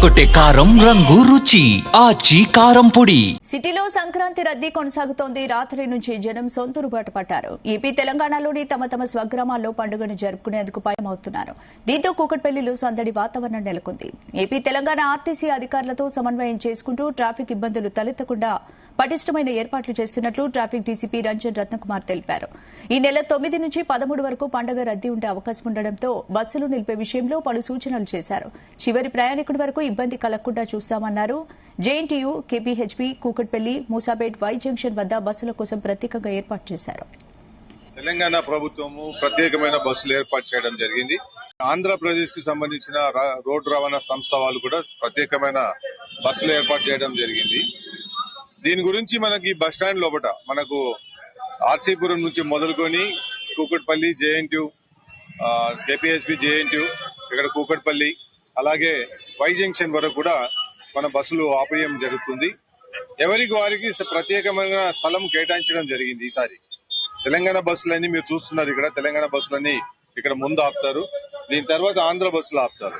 అదరగొట్టే కారం రంగు రుచి ఆచి కారం పొడి. సిటీలో సంక్రాంతి రద్దీ కొనసాగుతోంది. రాత్రి నుంచి జనం సొంతూరు బాట పట్టారు. ఏపీ తెలంగాణలోని తమ స్వగ్రామాల్లో పండుగను జరుపుకునేందుకు పయనమవుతున్నారు. దీంతో కూకట్పల్లిలో సందడి వాతావరణం నెలకొంది. ఏపీ తెలంగాణ ఆర్టీసీ అధికారులతో సమన్వయం చేసుకుంటూ ట్రాఫిక్ ఇబ్బందులు తలెత్తకుండా పటిష్టమైన ఏర్పాట్లు చేస్తున్నట్లు ట్రాఫిక్ డీసీపీ రంజన్ రత్నకుమార్ తెలిపారు. ఈ నెల 9 నుంచి 13 వరకు పండుగ రద్దీ ఉండే అవకాశం ఉండడంతో బస్సులు నిలిపే విషయంలో పలు సూచనలు చేశారు. చివరి ప్రయాణికుడి వరకు ఇబ్బంది కలగకుండా చూస్తామన్నారు. JNTU, KPHB, Kukatpally, Moosapet, Y junction వద్ద బస్సుల కోసం ప్రత్యేకంగా ఏర్పాటు చేశారు. తెలంగాణ ప్రభుత్వము ప్రత్యేకమైన బస్సులు ఏర్పాటు చేయడం జరిగింది. ఆంధ్రప్రదేశ్ కి సంబంధించిన రోడ్డు రవాణా సంస్థ వాళ్ళు కూడా ప్రత్యేకమైన బస్సులు ఏర్పాటు చేయడం జరిగింది. దీని గురించి మనకి బస్ స్టాండ్ లోపల మనకు ఆర్సీపురం నుంచి మొదలుకొని కూకట్పల్లి, జేఎన్టీయూ, కేపీహెచ్బీ, జేఎన్టీయూ, ఇక్కడ కూకట్పల్లి, అలాగే వై జంక్షన్ వరకు కూడా మన బస్సులు ఆపేయడం జరుగుతుంది. ఎవరికి వారికి ప్రత్యేకమైన స్థలం కేటాయించడం జరిగింది. ఈసారి తెలంగాణ బస్సులన్నీ మీరు చూస్తున్నారు. ఇక్కడ తెలంగాణ బస్సులన్నీ ఇక్కడ ముందు ఆపుతారు. దీని తర్వాత ఆంధ్ర బస్సులు ఆపుతారు.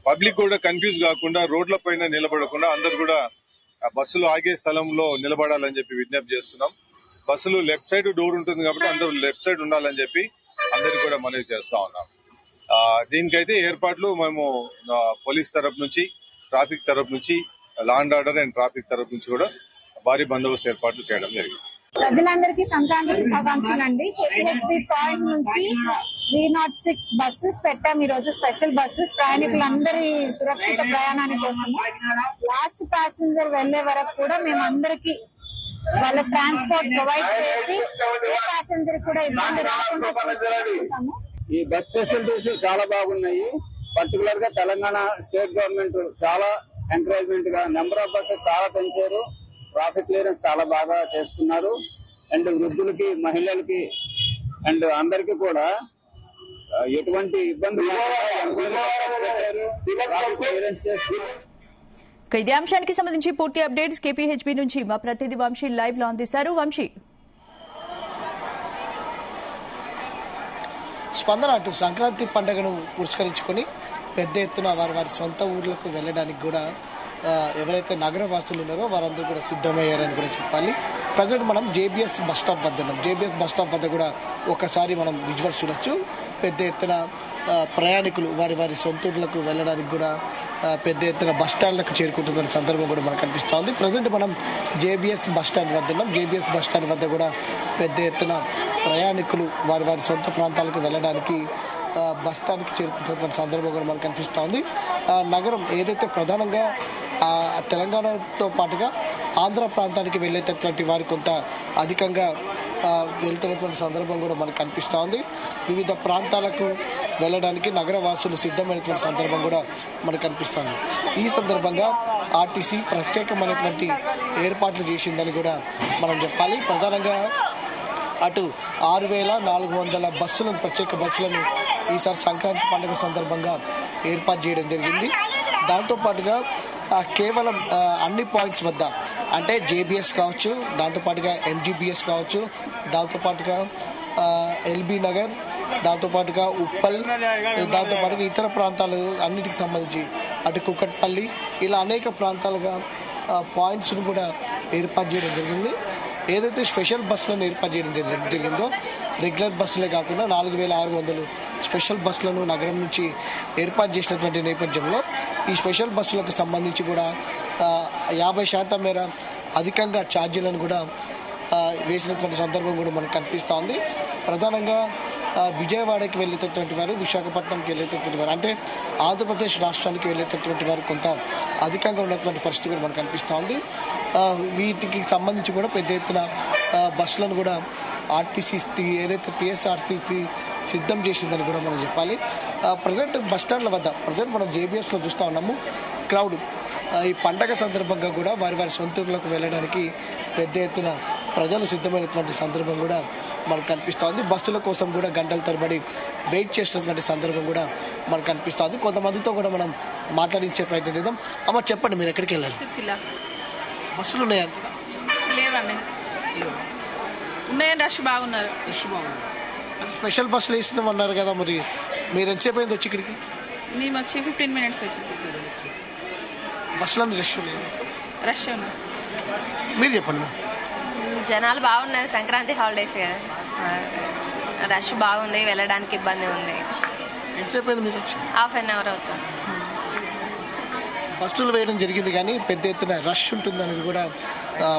పబ్లిక్ కూడా కన్ఫ్యూజ్ కాకుండా రోడ్ల పైన నిలబడకుండా అందరు కూడా బస్సులు ఆగే స్థలంలో నిలబడాలని చెప్పి విజ్ఞప్తి చేస్తున్నాం. బస్సులు లెఫ్ట్ సైడ్ డోర్ ఉంటుంది కాబట్టి అందరూ లెఫ్ట్ సైడ్ ఉండాలని చెప్పి అందరికి కూడా మనవి చేస్తా ఉన్నాం. దీనికైతే ఏర్పాట్లు మేము పోలీస్ తరఫు నుంచి, ట్రాఫిక్ తరఫు నుంచి, law and order and traffic తరఫు నుంచి కూడా భారీ బందోబస్తు ఏర్పాట్లు చేయడం జరిగింది. ప్రజలందరికీ సంక్రాంతి శుభాకాంక్షలు అండి. కేపీహెచ్బీ పాయింట్ నుంచి 306 బస్సెస్ పెట్టాం. ఈ రోజు స్పెషల్ బస్సెస్ ప్రయాణికులందరి సురక్షిత ప్రయాణాని కోసం. లాస్ట్ ప్యాసింజర్ వెళ్లే వరకు కూడా మేము అందరికి వాళ్ళ ట్రాన్స్పోర్ట్ ప్రొవైడ్ చేసి ఏ ప్యాసింజర్ కూడా ఇబ్బంది రాకుండా చూసుకుంటాము. ఈ బస్ ఫెసిలిటీస్ చాలా బాగున్నాయి. పర్టికులర్ గా తెలంగాణ స్టేట్ గవర్నమెంట్ చాలా ఎంకరేజ్మెంట్ గా నెంబర్ ఆఫ్ బస్సెస్ చాలా పెంచారు. ట్రాఫిక్ క్లియరెన్స్ చాలా బాగా చేస్తున్నారు. అండ్ వృద్ధులకి, మహిళలకి అండ్ అందరికి కూడా ఎటువంటి ఇబ్బంది ఇదే అంశానికి సంబంధించి పూర్తి అప్డేట్స్ కేపీహెచ్బీ నుంచి మా ప్రతినిధి వంశీ లైవ్ లో అందిస్తారు. వంశీ, స్పందన అటు సంక్రాంతి పండుగను పురస్కరించుకొని పెద్ద ఎత్తున వారి సొంత ఊర్లకు వెళ్ళడానికి కూడా ఎవరైతే నగర వాసులు ఉన్నారో వారందరూ కూడా సిద్ధమయ్యారని కూడా చెప్పాలి. ప్రజెంట్ మనం జేబీఎస్ బస్ స్టాప్ వద్ద ఉన్నాం. జేబీఎస్ బస్ స్టాప్ వద్ద కూడా ఒకసారి మనం విజువల్స్ చూడొచ్చు. పెద్ద ఎత్తున ప్రయాణికులు వారి సొంతూర్లకు వెళ్ళడానికి కూడా పెద్ద ఎత్తున బస్ స్టాండ్లకు చేరుకుంటున్న సందర్భం కూడా మనకు కనిపిస్తోంది. ప్రజెంట్ మనం జేబీఎస్ బస్ స్టాండ్ వద్ద ఉన్నాం. జేబీఎస్ బస్ స్టాండ్ వద్ద కూడా పెద్ద ఎత్తున ప్రయాణికులు వారి సొంత ప్రాంతాలకు వెళ్ళడానికి బస్ స్టాండ్కి చేరుకుంటున్న సందర్భం కూడా మనకు కనిపిస్తోంది. నగరం ఏదైతే ప్రధానంగా తెలంగాణతో పాటుగా ఆంధ్ర ప్రాంతానికి వెళ్ళేటటువంటి వారు కొంత అధికంగా వెళ్తున్నటువంటి సందర్భం కూడా మనకు కనిపిస్తోంది. వివిధ ప్రాంతాలకు వెళ్ళడానికి నగర వాసులు సిద్ధమైనటువంటి సందర్భం కూడా మనకు కనిపిస్తోంది. ఈ సందర్భంగా ఆర్టీసీ ప్రత్యేకమైనటువంటి ఏర్పాట్లు చేసిందని కూడా మనం చెప్పాలి. ప్రధానంగా అటు 6400 బస్సులను, ప్రత్యేక బస్సులను ఈసారి సంక్రాంతి పండుగ సందర్భంగా ఏర్పాటు చేయడం జరిగింది. దాంతోపాటుగా కేవలం అన్ని పాయింట్స్ వద్ద అంటే జేబీఎస్ కావచ్చు, దాంతోపాటుగా ఎంజీబీఎస్ కావచ్చు, దాంతోపాటుగా ఎల్బీ నగర్, దాంతోపాటుగా ఉప్పల్, దాంతోపాటుగా ఇతర ప్రాంతాలు అన్నిటికి సంబంధించి అటు కుకట్పల్లి ఇలా అనేక ప్రాంతాలుగా పాయింట్స్ను కూడా ఏర్పాటు చేయడం జరిగింది. ఏదైతే స్పెషల్ బస్సులను ఏర్పాటు చేయడం జరిగిందో రెగ్యులర్ బస్సులే కాకుండా 4600 స్పెషల్ బస్సులను నగరం నుంచి ఏర్పాటు చేసినటువంటి నేపథ్యంలో ఈ స్పెషల్ బస్సులకు సంబంధించి కూడా 50% మేర అధికంగా ఛార్జీలను కూడా వేసినటువంటి సందర్భం కూడా మనకు కనిపిస్తోంది. ప్రధానంగా విజయవాడకి వెళ్ళేటటువంటి వారు, విశాఖపట్నంకి వెళ్ళేటటువంటి వారు అంటే ఆంధ్రప్రదేశ్ రాష్ట్రానికి వెళ్ళేటటువంటి వారు కొంత అధికంగా ఉన్నటువంటి పరిస్థితి కూడా మనకు కనిపిస్తోంది. వీటికి సంబంధించి కూడా పెద్ద ఎత్తున బస్సులను కూడా ఆర్టీసీ ఏదైతే టీఎస్ఆర్టీసీ సిద్ధం చేసిందని కూడా మనం చెప్పాలి. ప్రజెంట్ బస్ స్టాండ్ల వద్ద ప్రజెంట్ మనం జేబీఎస్లో చూస్తూ ఉన్నాము. క్రౌడ్ ఈ పండగ సందర్భంగా కూడా వారి సొంతూరులకు వెళ్ళడానికి పెద్ద ఎత్తున ప్రజలు సిద్ధమైనటువంటి సందర్భం కూడా మనకు కనిపిస్తోంది. బస్సుల కోసం కూడా గంటల తరబడి వెయిట్ చేసినటువంటి సందర్భం కూడా మనకు కనిపిస్తోంది. కొంతమందితో కూడా మనం మాట్లాడించే ప్రయత్నం చేద్దాం. అమ్మ చెప్పండి, మీరు ఎక్కడికి వెళ్ళాలి? బస్సులు ఉన్నాయండి? లేవండి, ఉన్నాయని రష్ బాగున్నారు. స్పెషల్ బస్సులు వేసినామన్నారు కదా, మరి మీరు ఎంతసేపు అయింది వచ్చి ఇక్కడికి? మేము వచ్చి 15 minutes అవుతుంది. బస్సులను రష్ లేదు. రష్ ఉంది. మీరు చెప్పండి. జనాలు బాగున్నారు, సంక్రాంతి హాలిడేస్ కదా, రష్ బాగుంది, వెళ్ళడానికి ఇబ్బంది ఉంది. ఎంతసేపు అయింది మీరు వచ్చి? హాఫ్ అన్ అవర్ అవుతుంది. బస్సులు వేయడం జరిగింది కానీ పెద్ద ఎత్తున రష్ ఉంటుందనేది కూడా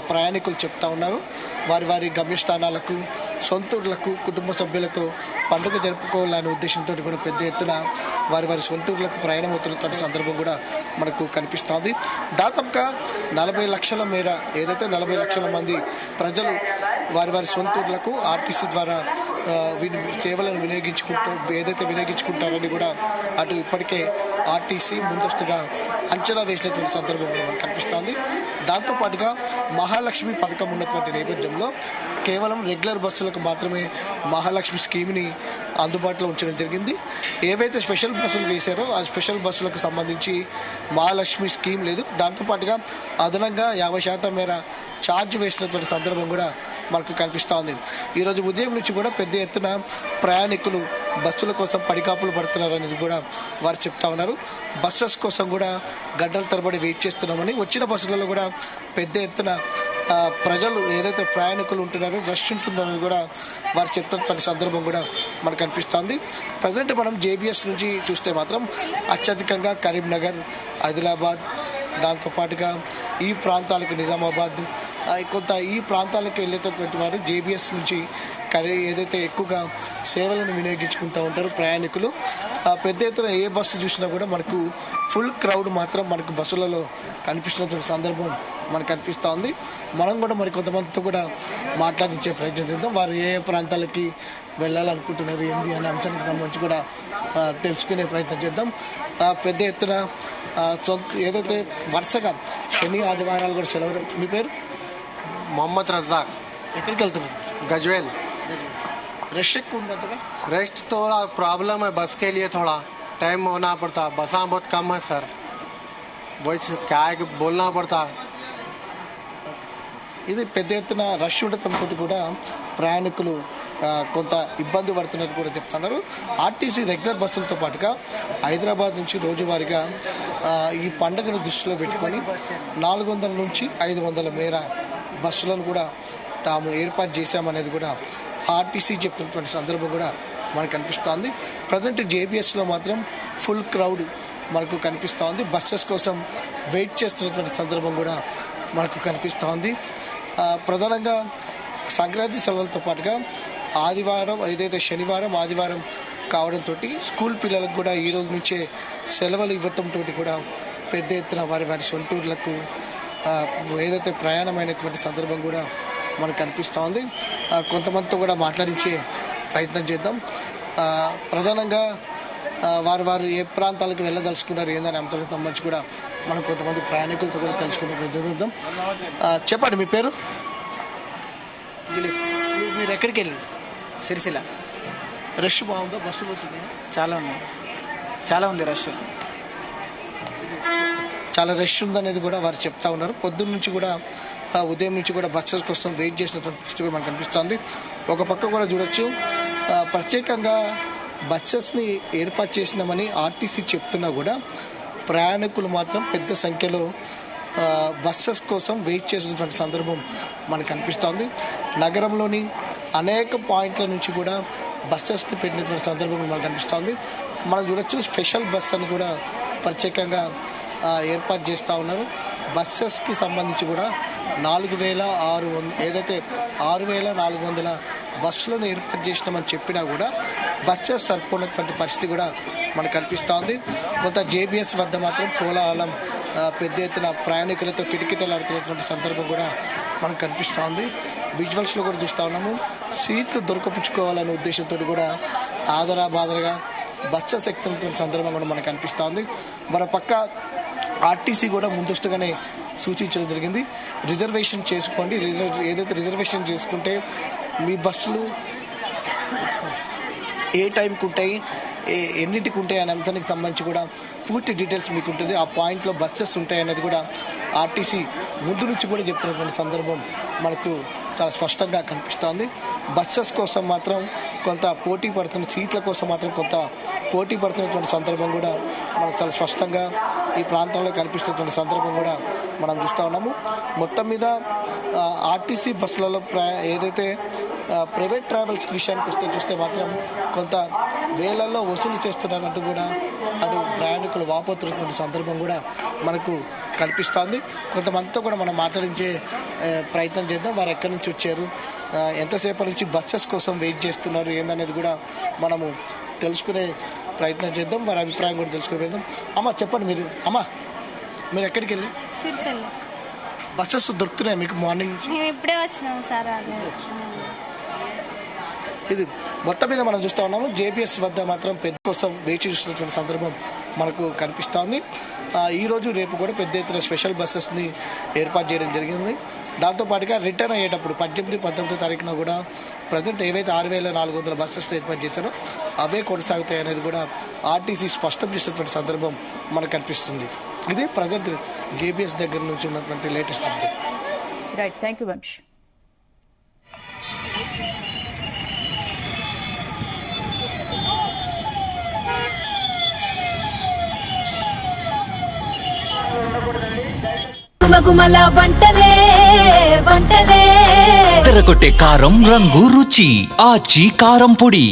ప్రయాణికులు చెప్తా ఉన్నారు. వారి వారి గమ్యస్థానాలకు, సొంతూర్లకు కుటుంబ సభ్యులతో పండుగ జరుపుకోవాలనే ఉద్దేశంతో కూడా పెద్ద ఎత్తున వారి వారి సొంతూర్లకు ప్రయాణం అవుతున్నటువంటి సందర్భం కూడా మనకు కనిపిస్తుంది. దాదాపుగా 40 లక్షల మేర ఏదైతే 40 లక్షల మంది ప్రజలు వారి వారి సొంతూర్లకు ఆర్టీసీ ద్వారా సేవలను వినియోగించుకుంటారని కూడా అటు ఇప్పటికే ఆర్టీసీ ముందస్తుగా అంచనా వేసినటువంటి సందర్భం మనకు కనిపిస్తోంది. దాంతోపాటుగా మహాలక్ష్మి పథకం ఉన్నటువంటి నేపథ్యంలో కేవలం రెగ్యులర్ బస్సులకు మాత్రమే మహాలక్ష్మి స్కీమ్ని అందుబాటులో ఉంచడం జరిగింది. ఏవైతే స్పెషల్ బస్సులు వేశారో ఆ స్పెషల్ బస్సులకు సంబంధించి మహాలక్ష్మి స్కీమ్ లేదు. దాంతోపాటుగా అదనంగా 50% మేర ఛార్జ్ వేసినటువంటి సందర్భం కూడా మనకు కనిపిస్తోంది. ఈరోజు ఉదయం నుంచి కూడా పెద్ద ఎత్తున ప్రయాణికులు బస్సుల కోసం పడికాపులు పడుతున్నారనేది కూడా వారు చెప్తా ఉన్నారు. బస్సెస్ కోసం కూడా గంటల తరబడి వెయిట్ చేస్తున్నామని, వచ్చిన బస్సులలో కూడా పెద్ద ఎత్తున ప్రజలు ఏదైతే ప్రయాణికులు ఉంటున్నారో రష్ ఉంటుందని కూడా వారు చెప్తున్నటువంటి సందర్భం కూడా మనకు కనిపిస్తోంది. ప్రజెంట్ మనం జేబీఎస్ నుంచి చూస్తే మాత్రం అత్యధికంగా కరీంనగర్, ఆదిలాబాద్, దాంతోపాటుగా ఈ ప్రాంతాలకు నిజామాబాద్, కొంత ఈ ప్రాంతాలకు వెళ్ళేటటువంటి వారు జేబీఎస్ నుంచి ఏదైతే ఎక్కువగా సేవలను వినియోగించుకుంటూ ఉంటారు ప్రయాణికులు. పెద్ద ఎత్తున ఏ బస్సు చూసినా కూడా మనకు ఫుల్ క్రౌడ్ మాత్రం మనకు బస్సులలో కనిపిస్తున్నటువంటి సందర్భం మనకు కనిపిస్తూ ఉంది. మనం కూడా మరి కొంతమందితో కూడా మాట్లాడించే ప్రయత్నం చేద్దాం. వారు ఏ ప్రాంతాలకి వెళ్ళాలనుకుంటున్నారు ఏంది అనే అంశానికి సంబంధించి కూడా తెలుసుకునే ప్రయత్నం చేద్దాం. పెద్ద ఎత్తున ఏదైతే వరుసగా శని ఆదివారాలు కూడా సెలవు. మీ పేరు? मोहम्मद रज़ाक. ఎక్కడికి వెళ్తున్నారు? गजवेल. రష్ ఎక్కువ ఉందంటారా? रेस्ट थोड़ा प्रॉब्लम है, बस के लिए थोड़ा टाइम होना पड़ता. बसा बहुत कम है सर, वही क्या है कि बोलना पड़ता. ఇది పెద్ద ఎత్తున రష్ ఉండటంతో కూడా ప్రయాణికులు కొంత ఇబ్బంది పడుతున్నట్టు కూడా చెప్తున్నారు. ఆర్టీసీ రెగ్యులర్ బస్సులతో పాటుగా హైదరాబాద్ నుంచి రోజువారీగా ఈ పండుగను దృష్టిలో పెట్టుకొని 400 నుంచి 500 మేర బస్సులను కూడా తాము ఏర్పాటు చేశామనేది కూడా ఆర్టీసీ చెప్తున్నటువంటి సందర్భం కూడా మనకు కనిపిస్తోంది. ప్రజెంట్ జేబీఎస్లో మాత్రం ఫుల్ క్రౌడ్ మనకు కనిపిస్తోంది. బస్సెస్ కోసం వెయిట్ చేస్తున్నటువంటి సందర్భం కూడా మనకు కనిపిస్తోంది. ప్రధానంగా సంక్రాంతి సెలవులతో పాటుగా ఆదివారం ఏదైతే శనివారం ఆదివారం కావడంతో స్కూల్ పిల్లలకు కూడా ఈ రోజు నుంచే సెలవులు ఇవ్వటంతో కూడా పెద్ద ఎత్తున వారి వారి సొంతూర్లకు ఏదైతే ప్రయాణమైనటువంటి సందర్భం కూడా మనకు కనిపిస్తోంది. కొంతమందితో కూడా మాట్లాడించే ప్రయత్నం చేద్దాం. ప్రధానంగా వారు ఏ ప్రాంతాలకు వెళ్ళదలుచుకున్నారు ఏందని అంశాలకు సంబంధించి కూడా మనం కొంతమంది ప్రయాణికులతో కూడా తెలుసుకునే ప్రయత్నం చేద్దాం. చెప్పండి మీ పేరు? మీరు ఎక్కడికి వెళ్ళారు? సిరిసిల్ల. రష్ బాగుందా? బస్సులు చాలా ఉంది రష్. చాలా రష్ ఉందనేది కూడా వారు చెప్తా ఉన్నారు. పొద్దున్న నుంచి కూడా ఉదయం నుంచి కూడా బస్సెస్ కోసం వెయిట్ చేసినటువంటి పరిస్థితి మనకు కనిపిస్తుంది. ఒక పక్క కూడా చూడొచ్చు ప్రత్యేకంగా బస్సెస్ని ఏర్పాటు చేసినామని ఆర్టీసీ చెప్తున్నా కూడా ప్రయాణికులు మాత్రం పెద్ద సంఖ్యలో బస్సెస్ కోసం వెయిట్ చేసినటువంటి సందర్భం మనకు కనిపిస్తోంది. నగరంలోని అనేక పాయింట్ల నుంచి కూడా బస్సెస్ని పెట్టినటువంటి సందర్భం మనకు కనిపిస్తోంది. మనం చూడొచ్చు స్పెషల్ బస్ అని కూడా ప్రత్యేకంగా ఏర్పాటు చేస్తూ ఉన్నారు. బస్సెస్కి సంబంధించి కూడా 4,600 ఏదైతే 6,400 బస్సులను ఏర్పాటు చేసినామని చెప్పినా కూడా బస్సెస్ సరిపోయినటువంటి పరిస్థితి కూడా మనకు కనిపిస్తోంది. కొంత జేబీఎస్ వద్ద మాత్రం కోలాహలం పెద్ద ఎత్తున ప్రయాణికులతో కిటకిటలాడుతున్నటువంటి సందర్భం కూడా మనకు కనిపిస్తోంది. విజువల్స్లో కూడా చూస్తూ ఉన్నాము. సీట్లు దొరకపుచ్చుకోవాలనే ఉద్దేశంతో కూడా ఆదరాబాదరగా బస్సెస్ ఎక్కుతున్నటువంటి సందర్భం కూడా మనకు కనిపిస్తోంది. మరో పక్క ఆర్టీసీ కూడా ముందస్తుగానే సూచించడం జరిగింది. రిజర్వేషన్ చేసుకోండి, ఏదైతే రిజర్వేషన్ చేసుకుంటే మీ బస్సులు ఏ టైంకి ఉంటాయి, ఎన్నింటికి ఉంటాయి అనే అంశానికి సంబంధించి కూడా పూర్తి డీటెయిల్స్ మీకు ఉంటుంది. ఆ పాయింట్లో బస్సెస్ ఉంటాయి అనేది కూడా ఆర్టీసీ ముందు నుంచి కూడా చెప్తున్నటువంటి సందర్భం మనకు చాలా స్పష్టంగా కనిపిస్తోంది. బస్సెస్ కోసం మాత్రం కొంత పోటీ పడుతున్న, సీట్ల కోసం మాత్రం కొంత పోటీ పడుతున్నటువంటి సందర్భం కూడా మనకు చాలా స్పష్టంగా ఈ ప్రాంతంలో కనిపిస్తున్నటువంటి సందర్భం కూడా మనం చూస్తూ ఉన్నాము. మొత్తం మీద ఆర్టీసీ బస్సులలో ఏదైతే ప్రైవేట్ ట్రావెల్స్ విషయానికి వస్తే చూస్తే మాత్రం కొంత వేలల్లో వసూలు చేస్తున్నారంటూ కూడా అటు ప్రయాణికులు వాపోతున్నటువంటి సందర్భం కూడా మనకు కనిపిస్తోంది. కొంతమందితో కూడా మనం మాట్లాడించే ప్రయత్నం చేద్దాం. వారు ఎక్కడి నుంచి వచ్చారు, ఎంతసేపటి నుంచి బస్సెస్ కోసం వెయిట్ చేస్తున్నారు ఏందనేది కూడా మనము తెలుసుకునే ప్రయత్నం చేద్దాం. వారి అభిప్రాయం కూడా తెలుసుకునే ప్రయత్నం. అమ్మ చెప్పండి, మీరు ఎక్కడికి వెళ్ళి సిరిసిల్ల బస్సెస్ దొరుకుతున్నాయి మీకు మార్నింగ్? మేము ఇప్పుడే వచ్చినాము సార్. అదే ఇది మొత్తం మీద మనం చూస్తూ ఉన్నాము. జేబీఎస్ వద్ద మాత్రం పెద్ద కోసం వేచి చూస్తున్నటువంటి సందర్భం మనకు కనిపిస్తోంది. ఈరోజు రేపు కూడా పెద్ద ఎత్తున స్పెషల్ బస్సెస్ని ఏర్పాటు చేయడం జరిగింది. దాంతోపాటుగా రిటర్న్ అయ్యేటప్పుడు 18, 19 తారీఖున కూడా ప్రజెంట్ ఏవైతే 6,400 బస్సెస్ని ఏర్పాటు చేశారో అవే కొనసాగుతాయి అనేది కూడా ఆర్టీసీ స్పష్టం చేసినటువంటి సందర్భం మనకు కనిపిస్తుంది. ఇది ప్రజెంట్ జేబీఎస్ దగ్గర నుంచి ఉన్నటువంటి latest update. Right, thank you Vamsh. గుమగుమల వంటలే వంటలే తెరకొట్టే కారం రంగు రుచి ఆచి కారం పొడి.